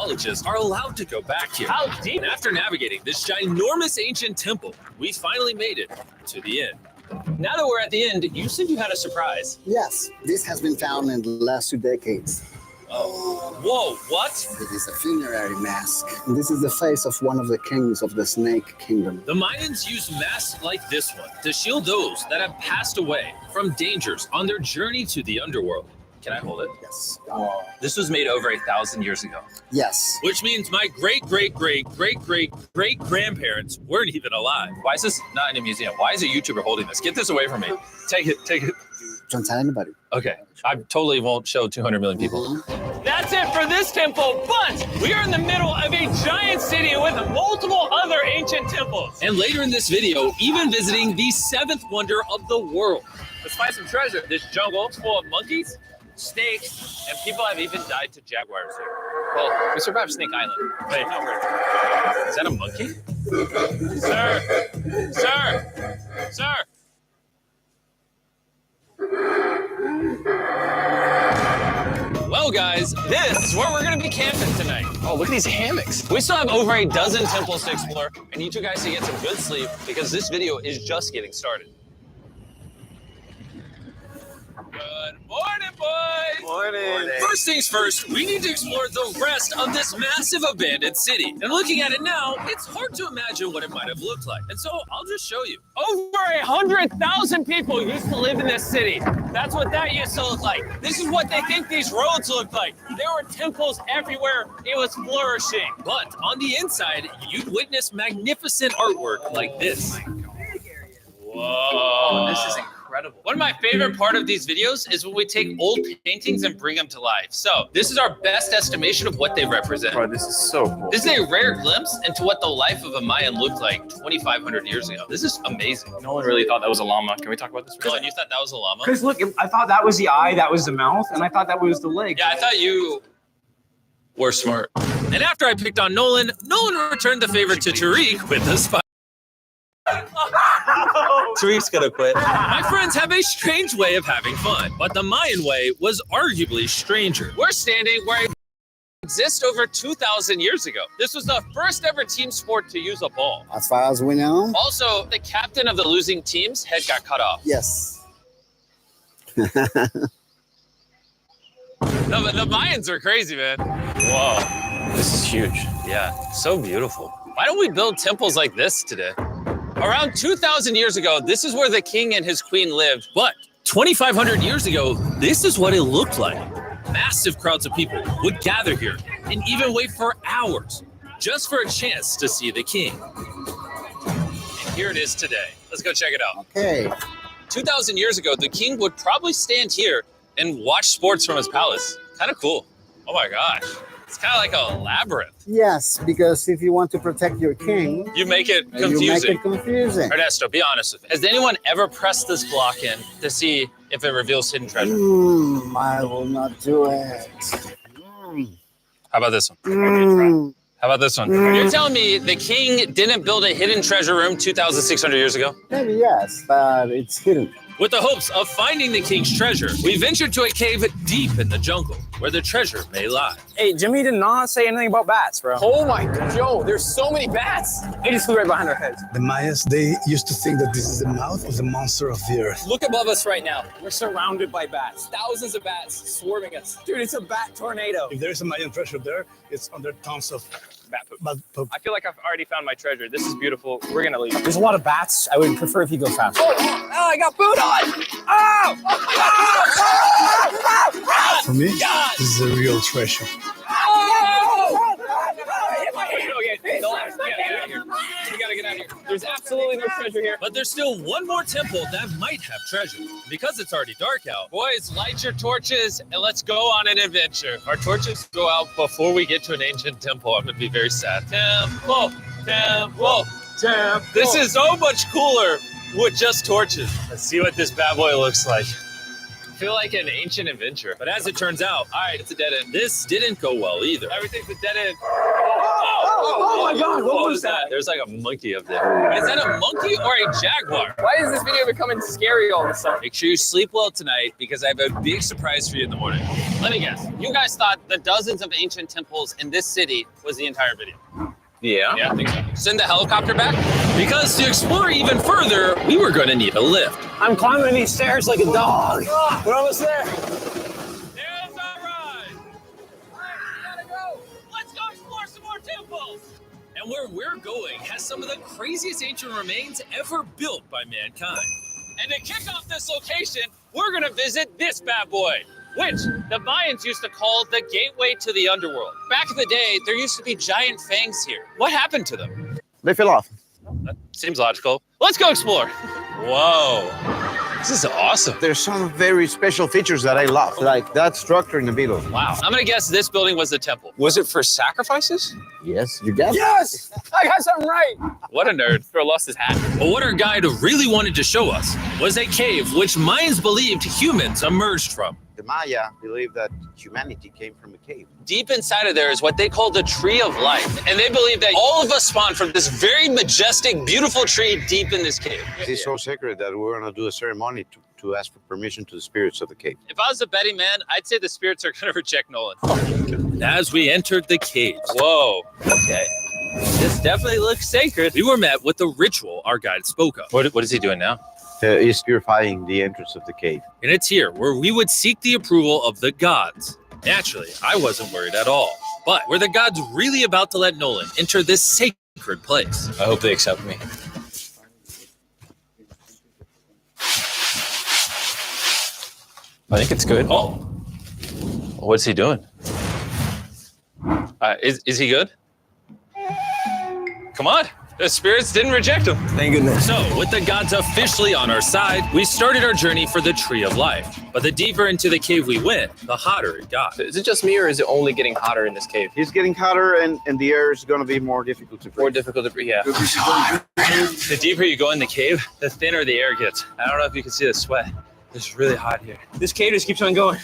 archaeologists are allowed to go back here. How deep? And after navigating this ginormous ancient temple, we finally made it to the end. Now that we're at the end, you said you had a surprise. Yes, this has been found in the last 2 decades. Oh. Whoa, what? It is a funerary mask. This is the face of one of the kings of the Snake Kingdom. The Mayans used masks like this one to shield those that have passed away from dangers on their journey to the underworld. Can I hold it? Yes. This was made over 1,000 years ago. Yes. Which means my great-great-great-great-great-grandparents weren't even alive. Why is this not in a museum? Why is a YouTuber holding this? Get this away from me. Take it. Don't tell anybody. Okay, I totally won't show 200 million people. That's it for this temple, but we are in the middle of a giant city with multiple other ancient temples. And later in this video, even visiting the 7th wonder of the world. Let's find some treasure. This jungle is full of monkeys, snakes, and people have even died to jaguars here. Well, we survived Snake Island. Wait, no, is that a monkey? Sir! Well, guys, this is where we're gonna be camping tonight. Oh, look at these hammocks. We still have over a dozen temples to explore. I need you guys to get some good sleep because this video is just getting started. Good morning, boys. Morning. First things first, we need to explore the rest of this massive abandoned city. And looking at it now, it's hard to imagine what it might have looked like. And so I'll just show you. Over 100,000 people used to live in this city. That's what that used to look like. This is what they think these roads look like. There were temples everywhere. It was flourishing. But on the inside, you'd witness magnificent artwork like this. Whoa. This is incredible. One of my favorite part of these videos is when we take old paintings and bring them to life. So this is our best estimation of what they represent. Bro, this is so cool. This is a rare glimpse into what the life of a Mayan looked like 2,500 years ago. This is amazing. No one really thought that was a llama. Can we talk about this? Dylan, you thought that was a llama? Because look, I thought that was the eye, that was the mouth, and I thought that was the leg. Yeah, I thought you were smart. And after I picked on Nolan returned the favor to Tariq with the spot. Tariq's gonna quit. My friends have a strange way of having fun, but the Mayan way was arguably stranger. We're standing where it existed over 2,000 years ago. This was the first ever team sport to use a ball. As far as we know. Also, the captain of the losing team's head got cut off. Yes. The Mayans are crazy, man. Whoa. This is huge. Yeah, so beautiful. Why don't we build temples like this today? Around 2,000 years ago, this is where the king and his queen lived. But 2,500 years ago, this is what it looked like. Massive crowds of people would gather here and even wait for hours just for a chance to see the king. And here it is today. Let's go check it out. Okay. 2,000 years ago, the king would probably stand here and watch sports from his palace. Kind of cool. Oh my gosh. It's kind of like a labyrinth. Yes, because if you want to protect your king, You make it you confusing. make it confusing. Ernesto, be honest with me. Has anyone ever pressed this block in to see if it reveals hidden treasure? I will not do it. How about this one? How about this one? You're telling me the king didn't build a hidden treasure room 2,600 years ago? Maybe yes, but it's hidden. With the hopes of finding the king's treasure, we ventured to a cave deep in the jungle where the treasure may lie. Hey, Jimmy did not say anything about bats, bro. Oh my god, yo, there's so many bats. They just flew right behind our heads. The Mayas, they used to think that this is the mouth of the monster of the earth. Look above us right now. We're surrounded by bats. Thousands of bats swarming us. Dude, it's a bat tornado. If there is a Mayan treasure there, it's under tons of Bat poop. bat poop. I feel like I've already found my treasure. This is beautiful. We're gonna leave. There's a lot of bats. I would prefer if you go fast. Oh, I got food on! Oh! For me, this is a real treasure. Okay, no, we gotta get out of here. We gotta get out of here. There's absolutely no treasure here. But there's still one more temple that might have treasure. Because it's already dark out, boys, light your torches and let's go on an adventure. Our torches go out before we get to an ancient temple. I'm gonna be very sad. Temple. This is so much cooler with just torches. Let's see what this bad boy looks like. I feel like an ancient adventure. But as it turns out, all right, it's a dead end. This didn't go well either. Everything's a dead end. Oh! Oh my God, What was that? There's like a monkey up there. Is that a monkey or a jaguar? Why is this video becoming scary all of a sudden? Make sure you sleep well tonight because I have a big surprise for you in the morning. Let me guess. You guys thought the dozens of ancient temples in this city was the entire video. Yeah. Yeah, I think so. Send the helicopter back? Because to explore even further, we were going to need a lift. I'm climbing these stairs like a dog. We're almost there. There's our ride. Gotta go. Let's go explore some more temples. And where we're going has some of the craziest ancient remains ever built by mankind. And to kick off this location, we're going to visit this bad boy, which the Mayans used to call the gateway to the underworld. Back in the day, there used to be giant fangs here. What happened to them? They fell off. That seems logical. Let's go explore. Whoa, this is awesome. There's some very special features that I love, like that structure in the middle. Wow. I'm gonna guess this building was the temple. Was it for sacrifices? Yes, you got it. Yes! I got something right. What a nerd. Throw lost his hat. But what our guide really wanted to show us was a cave which Mayans believed humans emerged from. The Maya believed that humanity came from a cave. Deep inside of there is what they call the tree of life. And they believe that all of us spawned from this very majestic, beautiful tree deep in this cave. It is so sacred that we're going to do a ceremony to ask for permission to the spirits of the cave. If I was a betting man, I'd say the spirits are going to reject Nolan. As we entered the caves. Whoa. Okay. This definitely looks sacred. We were met with the ritual our guide spoke of. What is he doing now? Is purifying the entrance of the cave. And it's here where we would seek the approval of the gods. Naturally, I wasn't worried at all. But were the gods really about to let Nolan enter this sacred place? I hope they accept me. I think it's good. Oh. What's he doing? Is he good? Come on. The spirits didn't reject him. Thank goodness. So, with the gods officially on our side, we started our journey for the Tree of Life. But the deeper into the cave we went, the hotter it got. Is it just me or is it only getting hotter in this cave? It's getting hotter and the air is going to be more difficult to breathe. More difficult to breathe, yeah. The deeper you go in the cave, the thinner the air gets. I don't know if you can see the sweat. It's really hot here. This cave just keeps on going,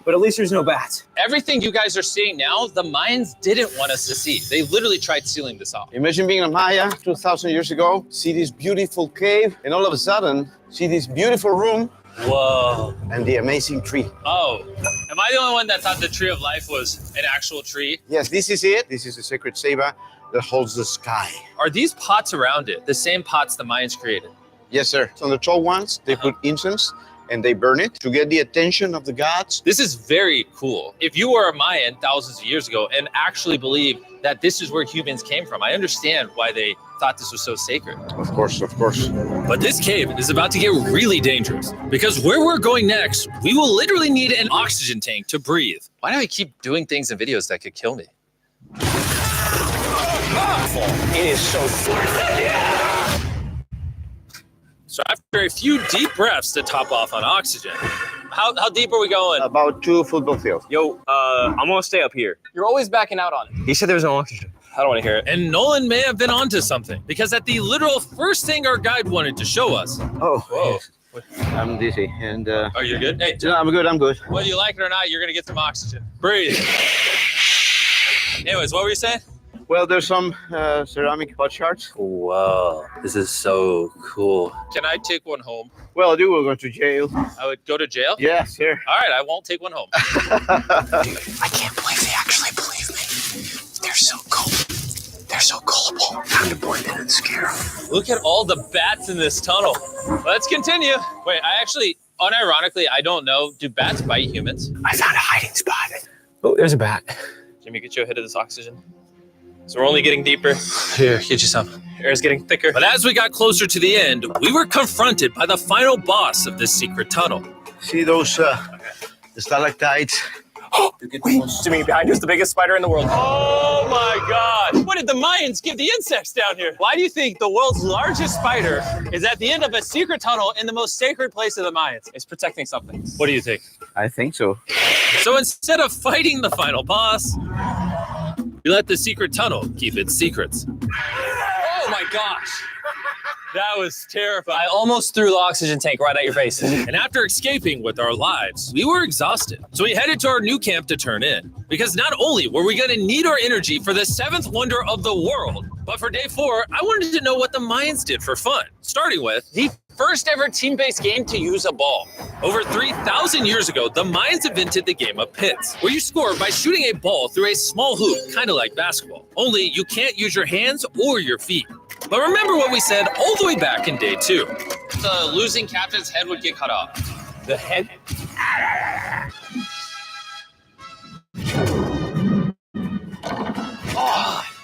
but at least there's no bats. Everything you guys are seeing now, the Mayans didn't want us to see. They literally tried sealing this off. Imagine being a Maya 2,000 years ago, see this beautiful cave, and all of a sudden, see this beautiful room Whoa. and the amazing tree. Oh, am I the only one that thought the Tree of Life was an actual tree? Yes, this is it. This is the sacred ceiba that holds the sky. Are these pots around it the same pots the Mayans created? Yes, sir. On the tall ones, they put incense and they burn it to get the attention of the gods. This is very cool. If you were a Mayan thousands of years ago and actually believed that this is where humans came from, I understand why they thought this was so sacred. Of course, of course. But this cave is about to get really dangerous because where we're going next, we will literally need an oxygen tank to breathe. Why do I keep doing things in videos that could kill me? It is so So after a few deep breaths to top off on oxygen, how deep are we going? About 2 football fields. Yo, I'm gonna stay up here. You're always backing out on it. He said there's no oxygen. I don't want to hear it. And Nolan may have been onto something because at the literal first thing our guide wanted to show us. Oh, Whoa. I'm dizzy. And Oh, you're good? Hey, no, I'm good. I'm good. whether you like it or not, you're gonna get some oxygen. Breathe. Anyways, what were you saying? Well, there's some ceramic pot shards. Whoa, this is so cool. Can I take one home? Well, you will go to jail. I would go to jail? Yes, sir. All right, I won't take one home. I can't believe they actually believe me. They're so cold. They're so gullible. Time to blend in and scare them. Look at all the bats in this tunnel. Let's continue. Wait, unironically, I don't know. Do bats bite humans? I found a hiding spot. Oh, there's a bat. Jimmy, get you a hit of this oxygen. So we're only getting deeper. Here, get you some. Air's getting thicker. But as we got closer to the end, we were confronted by the final boss of this secret tunnel. See those the stalactites? Wait, Jimmy, behind you is the biggest spider in the world. Oh my God! What did the Mayans give the insects down here? Why do you think the world's largest spider is at the end of a secret tunnel in the most sacred place of the Mayans? It's protecting something. What do you think? I think so. So instead of fighting the final boss, we let the secret tunnel keep its secrets. Oh my gosh. That was terrifying. I almost threw the oxygen tank right at your face. And after escaping with our lives, we were exhausted. So we headed to our new camp to turn in. Because not only were we going to need our energy for the 7th wonder of the world, but for day 4, I wanted to know what the Mayans did for fun. Starting with the first ever team-based game to use a ball. Over 3,000 years ago, the Mayans invented the game of pits, where you score by shooting a ball through a small hoop, kind of like basketball. Only you can't use your hands or your feet. But remember what we said all the way back in day 2. The losing captain's head would get cut off. The head.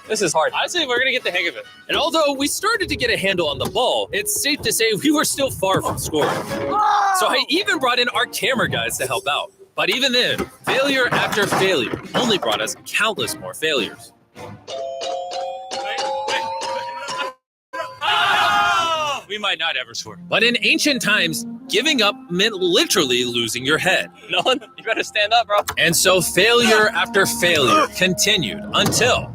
This is hard. Honestly, we're gonna get the hang of it. And although we started to get a handle on the ball, it's safe to say we were still far from scoring. So I even brought in our camera guys to help out. But even then, failure after failure only brought us countless more failures. We might not ever score. But in ancient times, giving up meant literally losing your head. Nolan, you better stand up, bro. And so failure after failure continued until...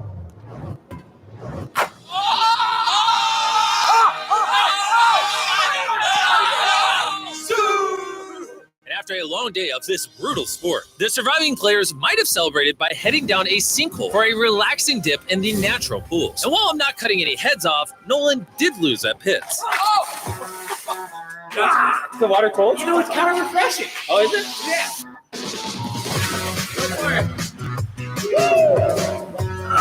And after a long day of this brutal sport, the surviving players might have celebrated by heading down a sinkhole for a relaxing dip in the natural pools. And while I'm not cutting any heads off, Nolan did lose at pits. Is the water cold? You know, it's kind of refreshing. Oh, is it? Yeah.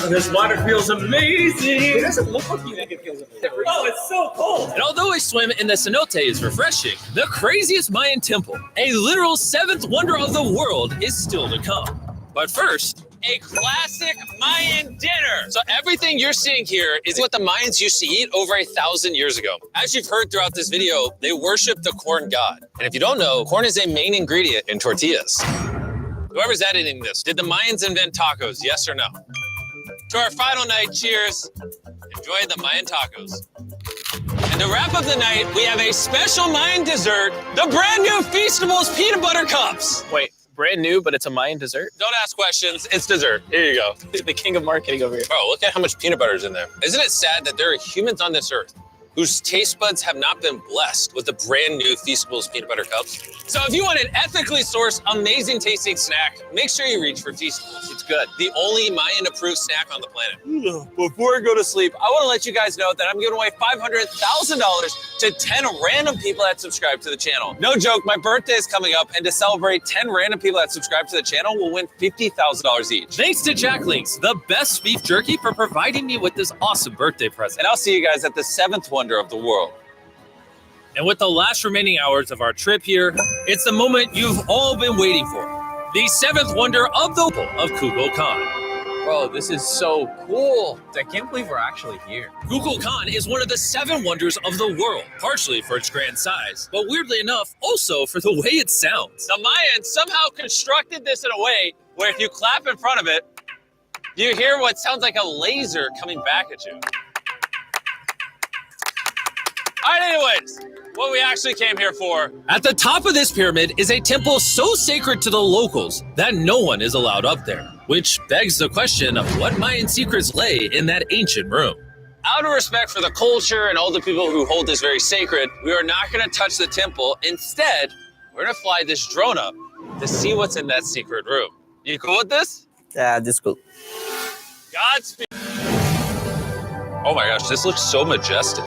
This water feels amazing. It doesn't look like you think it feels amazing. Oh, it's so cold. And although a swim in the cenote is refreshing, the craziest Mayan temple, a literal 7th wonder of the world, is still to come. But first, a classic Mayan dinner. So everything you're seeing here is what the Mayans used to eat over 1,000 years ago. As you've heard throughout this video, they worship the corn god. And if you don't know, corn is a main ingredient in tortillas. Whoever's editing this, did the Mayans invent tacos, yes or no? To our final night, cheers. Enjoy the Mayan tacos. And to wrap up the night, we have a special Mayan dessert, the brand new Feastables peanut butter cups. Wait, brand new, but it's a Mayan dessert? Don't ask questions, it's dessert. Here you go. The king of marketing over here. Bro, look at how much peanut butter is in there. Isn't it sad that there are humans on this earth whose taste buds have not been blessed with the brand new Feastables peanut butter cups? So if you want an ethically sourced, amazing tasting snack, make sure you reach for Feastables. It's good. The only Mayan approved snack on the planet. Before I go to sleep, I want to let you guys know that I'm giving away $500,000 to 10 random people that subscribe to the channel. No joke, my birthday is coming up, and to celebrate, 10 random people that subscribe to the channel will win $50,000 each. Thanks to Jack Links, the best beef jerky, for providing me with this awesome birthday present. And I'll see you guys at the 7th wonder of the world. And with the last remaining hours of our trip here, it's the moment you've all been waiting for. The 7th wonder of the of Kukulkan. Bro, this is so cool. I can't believe we're actually here. Kukulkan is one of the 7 wonders of the world, partially for its grand size, but weirdly enough, also for the way it sounds. The Mayans somehow constructed this in a way where if you clap in front of it, you hear what sounds like a laser coming back at you. All right, anyways, what we actually came here for. At the top of this pyramid is a temple so sacred to the locals that no one is allowed up there, which begs the question of what Mayan secrets lay in that ancient room. Out of respect for the culture and all the people who hold this very sacred, we are not going to touch the temple. Instead, we're going to fly this drone up to see what's in that secret room. You cool with this? Yeah, this is cool. Godspeed. Oh my gosh, this looks so majestic.